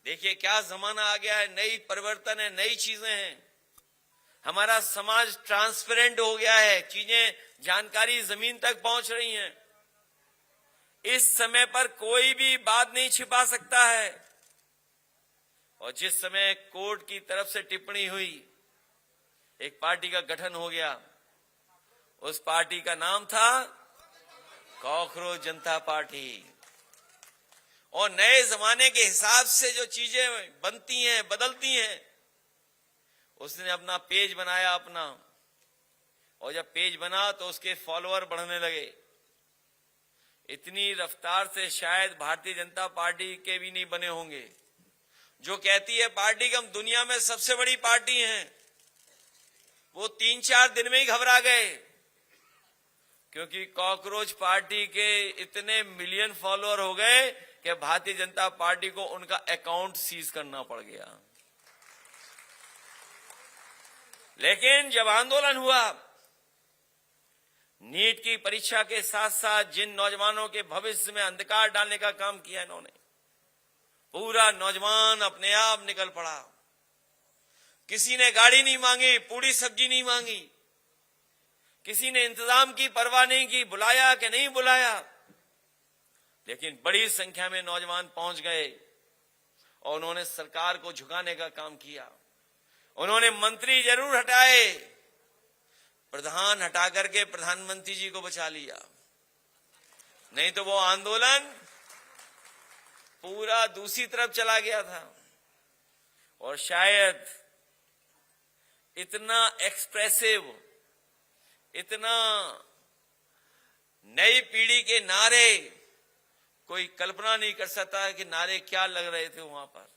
देखिए क्या जमाना आ गया है, नई परिवर्तन है, नई चीजें हैं। हमारा समाज ट्रांसपेरेंट हो गया है, चीजें, जानकारी जमीन तक पहुंच रही हैं। इस समय पर कोई भी बात नहीं छिपा सकता है। और जिस समय कोर्ट की तरफ से टिप्पणी हुई, एक पार्टी का गठन हो गया। उस पार्टी का नाम था कॉकरोच जनता पार्टी। और नए जमाने के हिसाब से जो चीजें बनती हैं, बदलती हैं, उसने अपना पेज बनाया अपना। और जब पेज बना तो उसके फॉलोअर बढ़ने लगे। इतनी रफ्तार से शायद भारतीय जनता पार्टी के भी नहीं बने होंगे। जो कहती है पार्टी कि हम दुनिया में सबसे बड़ी पार्टी हैं, वो 3-4 दिन में ही घबरा गए, क्योंकि कॉकरोच पार्टी के इतने मिलियन फॉलोअर हो गए कि भारतीय जनता पार्टी को उनका अकाउंट सीज करना पड़ गया। लेकिन जब आंदोलन हुआ, नीट की परीक्षा के साथ साथ जिन नौजवानों के भविष्य में अंधकार डालने का काम किया इन्होंने, पूरा नौजवान अपने आप निकल पड़ा। किसी ने गाड़ी नहीं मांगी, पूरी सब्जी नहीं मांगी, किसी ने इंतजाम की परवाह नहीं की, बुलाया कि नहीं बुलाया। लेकिन बड़ी संख्या में नौजवान पहुंच गए और उन्होंने सरकार को झुकाने का काम किया। उन्होंने मंत्री जरूर हटाए, प्रधान हटा करके प्रधानमंत्री जी को बचा लिया। नहीं तो वो आंदोलन पूरा दूसरी तरफ चला गया था। और शायद इतना एक्सप्रेसिव, इतना नई पीढ़ी के नारे कोई कल्पना नहीं कर सकता है कि नारे क्या लग रहे थे वहां पर।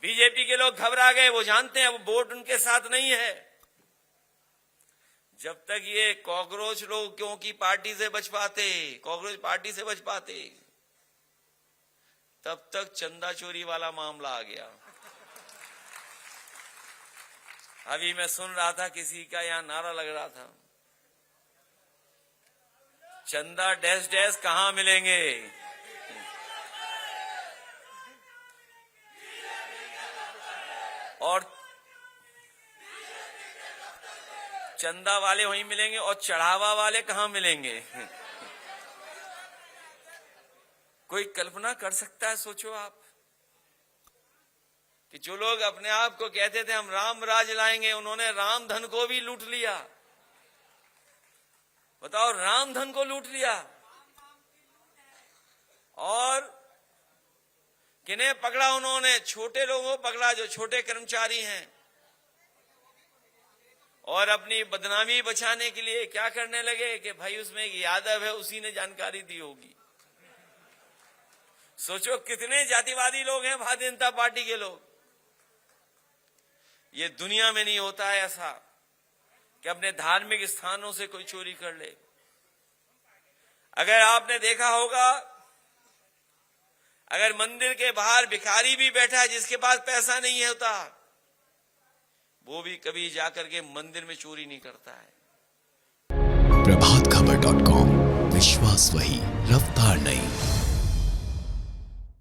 बीजेपी के लोग घबरा गए, वो जानते हैं अब वोट उनके साथ नहीं है। जब तक ये कॉकरोच लोग क्योंकि पार्टी से बच पाते, कॉकरोच पार्टी से बच पाते, तब तक चंदा चोरी वाला मामला आ गया। अभी मैं सुन रहा था किसी का यहां नारा लग रहा था, चंदा डैश डैश कहां मिलेंगे। और चंदा वाले वहीं मिलेंगे और चढ़ावा वाले कहां मिलेंगे। कोई कल्पना कर सकता है? सोचो आप कि जो लोग अपने आप को कहते थे हम राम राज लाएंगे, उन्होंने राम धन को भी लूट लिया। बताओ, राम धन को लूट लिया। और किन्हें पकड़ा उन्होंने? छोटे लोगों को पकड़ा, जो छोटे कर्मचारी हैं। और अपनी बदनामी बचाने के लिए क्या करने लगे कि भाई उसमें एक यादव है, उसी ने जानकारी दी होगी। सोचो कितने जातिवादी लोग हैं भारतीय जनता पार्टी के लोग। ये दुनिया में नहीं होता है ऐसा कि अपने धार्मिक स्थानों से कोई चोरी कर ले। अगर आपने देखा होगा, अगर मंदिर के बाहर भिखारी भी बैठा है जिसके पास पैसा नहीं होता, वो भी कभी जाकर के मंदिर में चोरी नहीं करता है। प्रभातखबर.com, विश्वास वही।